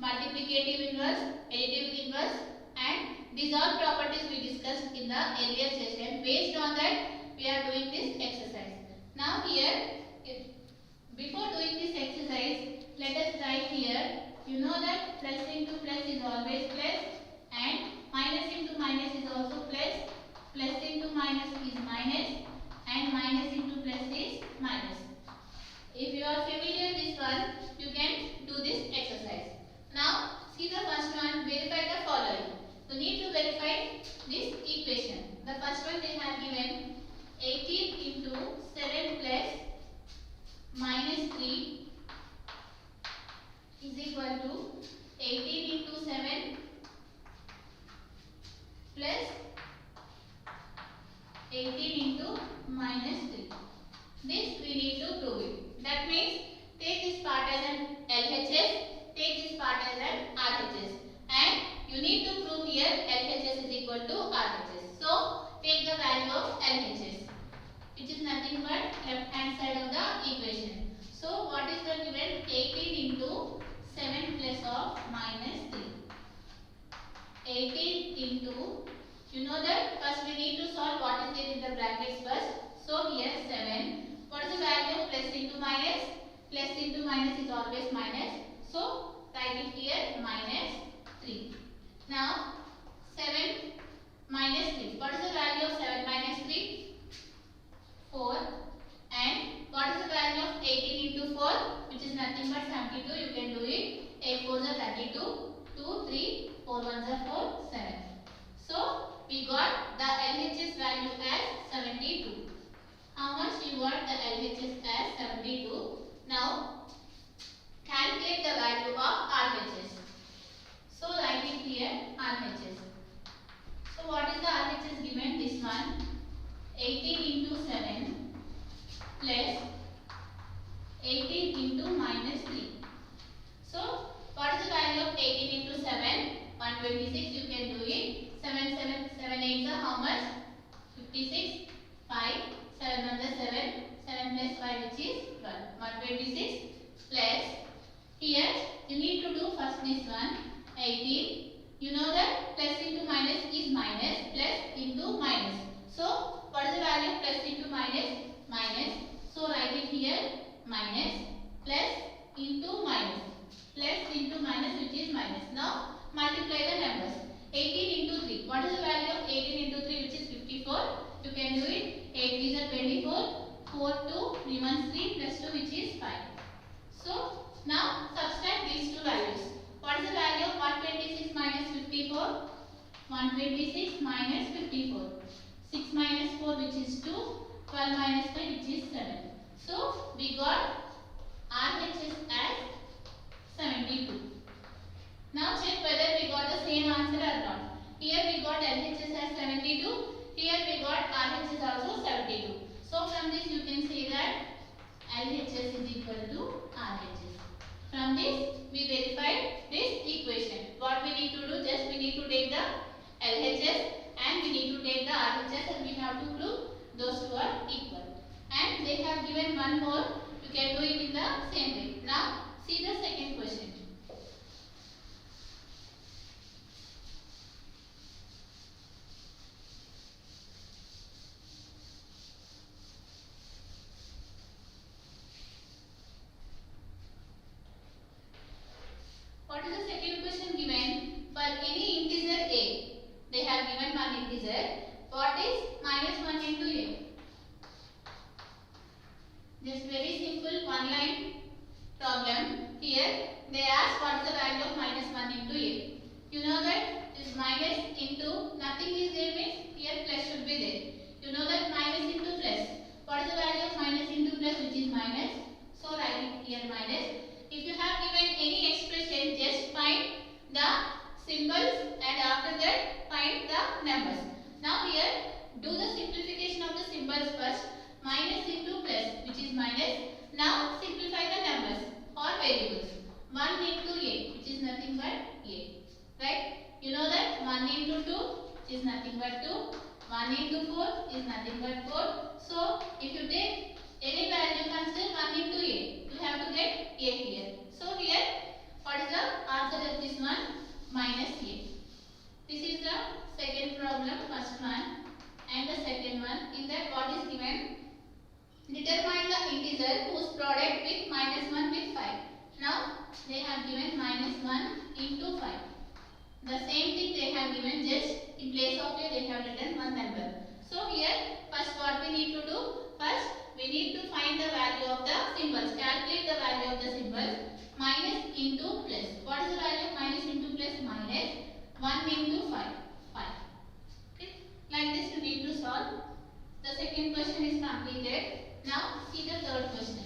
multiplicative inverse, additive inverse, and these all properties we discussed in the earlier session. Based on that, we are doing this exercise. Now here, before doing this exercise, let us write here. You know that plus into plus is always plus, and minus into minus is also plus. Plus into minus is minus, and minus into plus is minus. If you are familiar with this one, you can do this exercise. Now, see the first one, verify the following. You need to verify this equation. The first one they have given 18 into 7 plus minus 3 is equal to 18 into 7 plus 18 into minus 3. This we need to prove it. That means take this part as an LHS, take this part as an RHS, and you need to prove here LHS is equal to RHS. So take the value of LHS, which is nothing but left hand side of the equation. So what is the given? 18 into 7 plus of minus 3. 18 into, you know that first we need to solve what is there in the brackets first. So here 7. What is the value of plus into minus? Plus into minus is always minus. So write it here minus 3. Now 7 minus 3. What is the value of 7 minus 3? 4. And what is the value of 18 into 4? Which is nothing but 72. You can do it. 8 4s are 32. 2, 3, 4 1s are 4, 7. So we got the LHS value as 72. How much you got the LHS as 72? Now calculate the value of RHS. So write it here RHS. So what is the RHS given? This one 18 into 7 plus 18 into minus 3. So what is the value of 18 into 7? 126. You can do it. 7 8 are how much? 56. 5. 7 1 is 7. 7 plus 5 which is 12. 126 plus, here you need to do first this one 18. You know that plus into minus is minus, plus into minus. So what is the value of plus into minus? Minus. So write it here minus, plus into minus. Plus into minus which is minus. Now multiply the numbers. 18 into 3. What is the value of 18 into 3 which is 54? You can do it. 8 3s are 24. 4 2 3 1 3 plus 2 which is 5. So now subtract these two values. What is the value of 126 minus 54? 126 minus 54. 6 minus 4 which is 2. 12 minus 5 which is 7. So we got RHS as 72. Now check whether we got the same answer or not. Here we got LHS as 72. Here we got RHS also 72. So from this you can say that LHS is equal to RHS. From this we verified this equation. What we need to do? Just we need to take the LHS and we need to take the RHS and we have to prove those two are equal. And they have given one more. You can do it in the same way. Now see the second question. What is the second question given? For any integer a, they have given one integer. What is minus 1 into a? Just very simple one line problem. Here they ask what is the value of minus 1 into a. You know that this minus into nothing is there means here plus should be there. You know that minus into plus. What is the value of minus into plus which is minus? So write it here minus. If you have given any expression, just find the symbols and after that find the numbers. Now here do the simplification of the symbols first. Minus into plus which is minus. Now simplify the numbers or variables. 1 into a which is nothing but a. Right? You know that 1 into 2 is nothing but 2. 1 into 4 is nothing but 4. So if you take any value consider 1 into a. You have to get a here. So here what is the answer of this this one minus a. This is the second problem, first one, and the second one. In that what is given? Determine the integer whose product with minus 1 with 5. Now they have given minus 1 into 5. The same thing they have given, just in place of a they have written one number. So here first what we need to do? First we need to find the value of the symbols. Calculate the value of the symbols. Minus into plus. What is the value of minus into plus? Minus 1 into 5. 5. Okay. Like this you need to solve. The second question is completed. Now see the third question.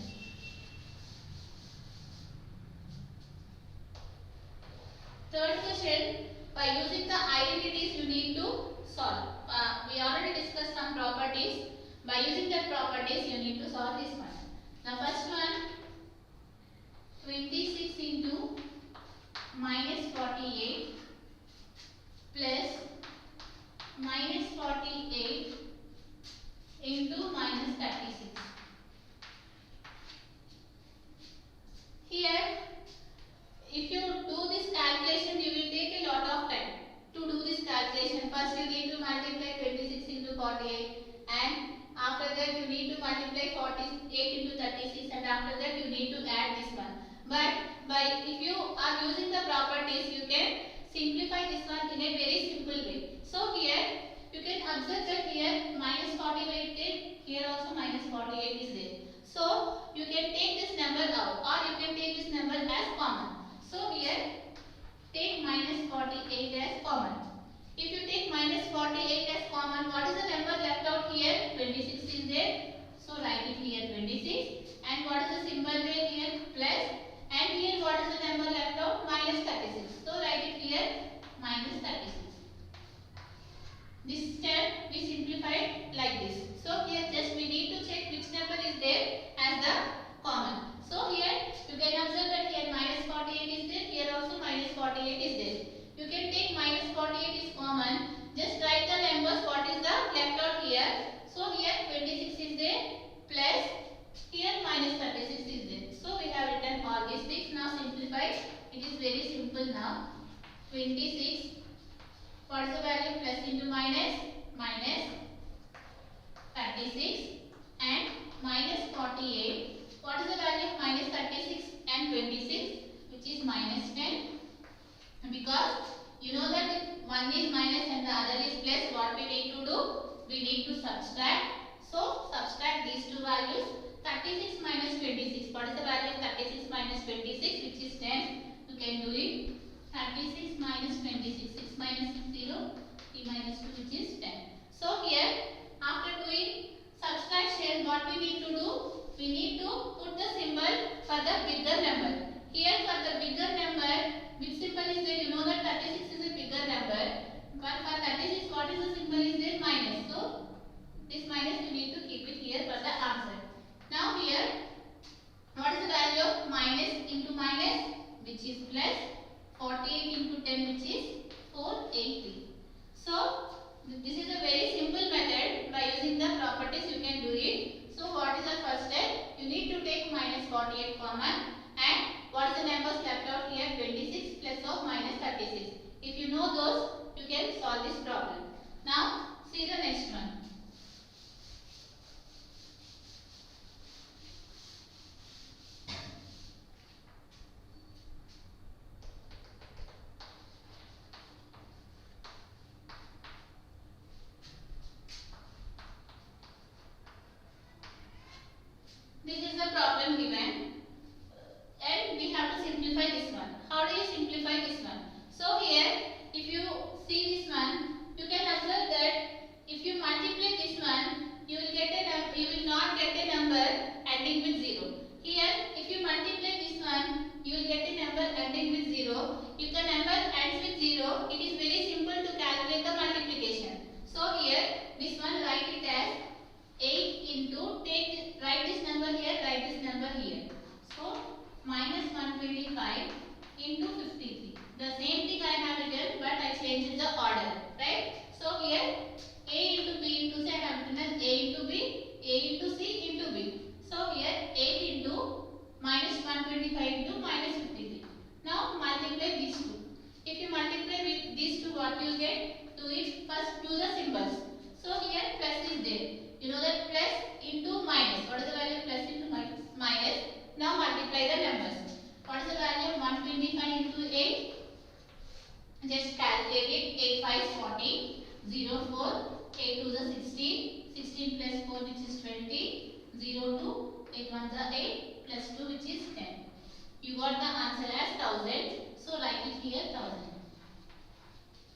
Third question, by using the identities you need to solve. We already discussed some properties. By using that properties you need to solve this one. The first one, 26 into minus 48 plus minus 48 into minus 36. Here, if you do this calculation, you will take a lot of time to do this calculation. First you need to multiply 26 into 48, and after that you need to multiply 48 into 36, and after that you need to add this one. But if you are using the properties, you can simplify this one in a very simple way. So here you can observe that here minus 48 is, here also minus 48 is there. So you can take this number out, or you can take this number as common. So here take minus 48 as common. If you take minus 48 as common, what is the number left out here? 26 is there. So write it here 26. And what is the symbol there here? Plus. And here what is the number left out? Minus 36. So write it here minus 36. This step we simplified like this. So here just we need to check which number is there as the common. So here you can observe that here minus 48 is there, here also minus 48 is there. You can take minus 48 is common. Just write the numbers what is the left out here. So here 26 is there plus here minus 36 is there. So we have written all these things. Now simplify. It is very simple now. 26. What is the value? Plus into minus. Minus 36 and minus 48. What is the value of minus 36 and 26? Which is minus 10. Because you know that one is minus and the other is plus, what we need to do? We need to subtract. So subtract these two values. 36 minus 26. What is the value of 36 minus 26? Which is 10. You can do it. 36 minus 26. 6 minus 6 0. 3 minus 2 which is 10. So here after doing subtraction, what we need to do? We need to put the symbol for the bigger number. Here for the bigger number, which symbol is there? You know that 36 is a bigger number. But for 36, what is the symbol is there? Minus. So this minus you need to keep it here for the answer. Now here, what is the value of minus into minus? Which is plus. 48 into 10 which is 480. So this is a very simple method. By using the properties you can do it. So what is the first step? You need to take minus 48 common, and what is the numbers left out here? 26 plus of minus 36. If you know those, you can solve this problem. Now see the next one. This is the problem given, and we have to simplify this one. How do you simplify this one? So here, if you see this one, you can observe that if you multiply this one, you will not get a number ending with 0. Here, if you multiply this one, you will get a number ending with 0. If the number ends with 0, it is very simple to calculate the multiplication. So here, this one write it as 8 into, write this number here, write this number here. So minus 125 into 53. The same thing I have written, but I changed the order, right? So here A into B into C, I have written as A into B, A into C into B. So here 8 into minus 125 into minus 53. Now multiply these two. get to it, first do the symbols. So here plus is there. You know that plus into minus. What is the value of plus into minus? Now multiply the numbers. What is the value of 125 into 8? Just calculate it. 8 5 is 40. 0 4. 8 2 is 16. 16 plus 4 which is 20. 0 2. 8 1 is 8. Plus 2 which is 10. You got the answer as 1000. So write it here 1000.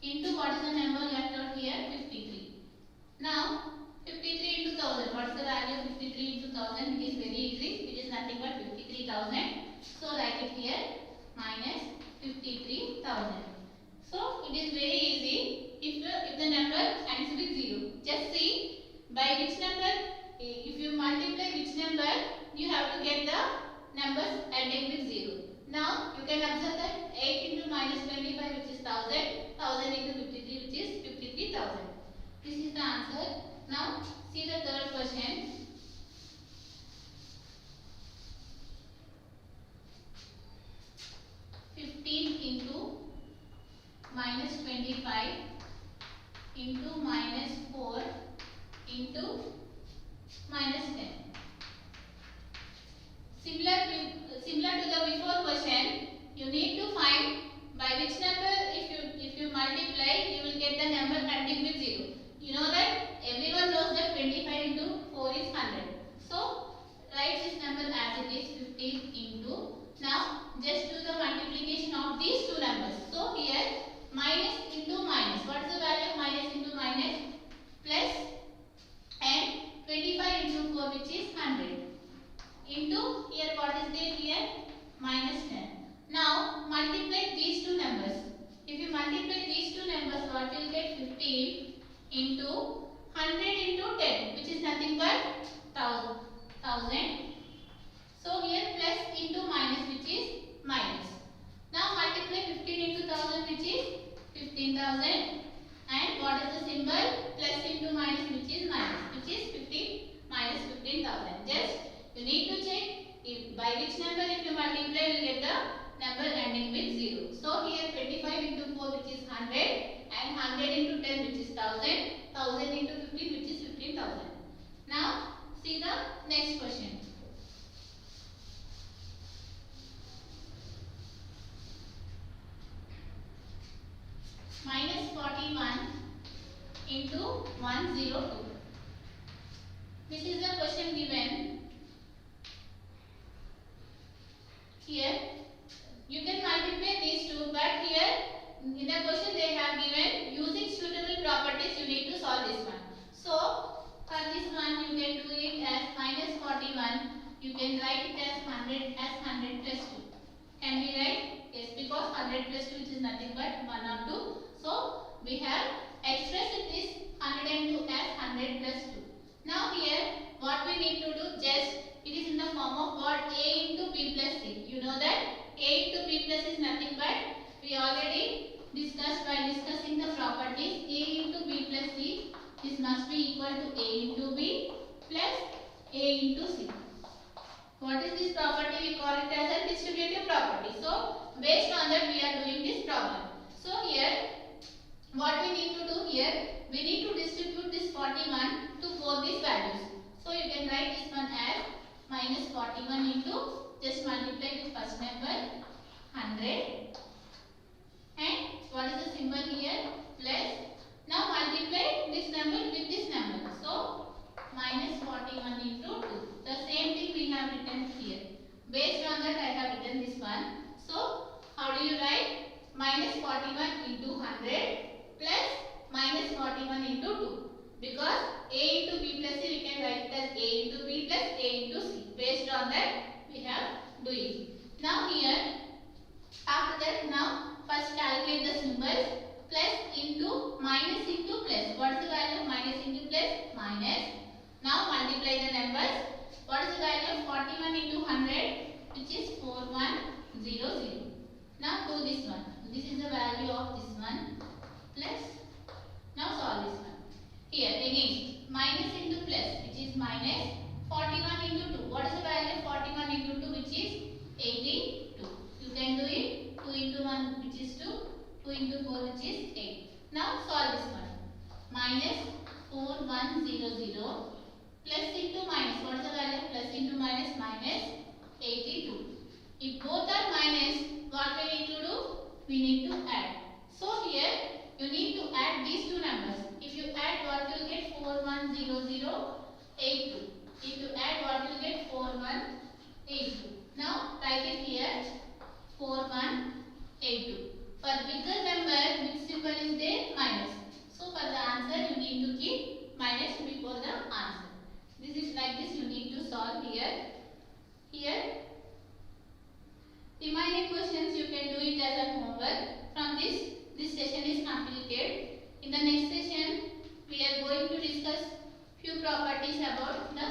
Into what is the number left out here? 53. Now 53 into 1000. What is the value of 53 into 1000? It is very easy. It is nothing but 53,000. So write it here minus 53,000. So it is very easy. If the number ends with 0, just see by which number. If you multiply which number, you have to get the numbers ending with 0. Now you can observe that 8 into minus 25 which is 1000. 1000 into 53 which is 53,000. This is the answer. Now see the third question. Into minus 25 into minus 4 into minus 10. Similar to the before question, you need to find by which number if you multiply, you will get the number ending with 0. You know that everyone knows that 25 into 4 is 100. So write this number as it is 15 into. Now just do the multiplication of these two numbers. So here minus into minus. What is the value of minus into minus? Plus, and 25 into 4 which is 100. Into here what is there here? Minus 10. Now multiply these two numbers. If you multiply these two numbers, what you will get? 15 into 100 into 10 which is nothing but 1000. So here plus into minus which is minus. Now multiply 15 into 1000 which is 15,000. And what is the symbol? Plus into minus which is minus, which is 15 minus 15,000. Just you need to check if by which number if you multiply you will get the number ending with 0. So here 25 into 4 which is 100 and 100 into 10 which is 1000. 1000 into 15 which is 15,000. Now see the next question. Minus 41 into 102. This is the question given. Here you can multiply these two, but here in the question they have given using suitable properties you need to solve this one. So for this one you can do it as minus 41. You can write it as 100 plus 2. Can we write? Yes, because 100 plus 2 is nothing but 1 or 2. So we have expressed this 102 as 100 plus 2. Now here what we need to do, just it is in the form of what? A into B plus C. You know that A into B plus is nothing but we already discussed while discussing the properties. A into B plus C, this must be equal to A into B plus A into C. What is this property? We call it as a distributive property. So based on that we are doing this problem. So here what we need to do here, we need to distribute this 41 to both these values. So you can write this one as minus 41 into, just multiply with first number 100 and what is the symbol here? Plus. Now multiply this number with this number. So minus 41 into 2. The same thing we have written here. Based on that I have written this one. So how do you write? Minus 41 into 100 plus minus 41 into 2. Because A into B plus C we can write it as A into B plus A into C. Based on that we have do it. Now here after that, now first calculate the symbols. Plus into minus into plus. What is the value of minus into plus? Minus. Now multiply the numbers. What is the value of 41 into 100? Which is 4100. Now do this one. This is the value of this one. Plus. Now solve this one. Here again minus into plus which is minus 41 into 2. What is the value of 41 into 2 which is 82. You can do it. 2 into 1 which is 2. 2 into 4 which is 8. Now solve this one. Minus 4100 plus into minus. What is the value of plus into minus? Minus 82. If both are minus, what we need to do? We need to add. So here you need to add these two numbers. If you add, what you will get? 410082. If you add, what you will get? 4182. Now write it here. 4182. For bigger number, which symbol is there? Minus. So for the answer, you need to keep minus before the answer. This is like this. You need to solve here. Here, remaining questions you can do it as a homework. From this session is completed. In the next session, we are going to discuss few properties about the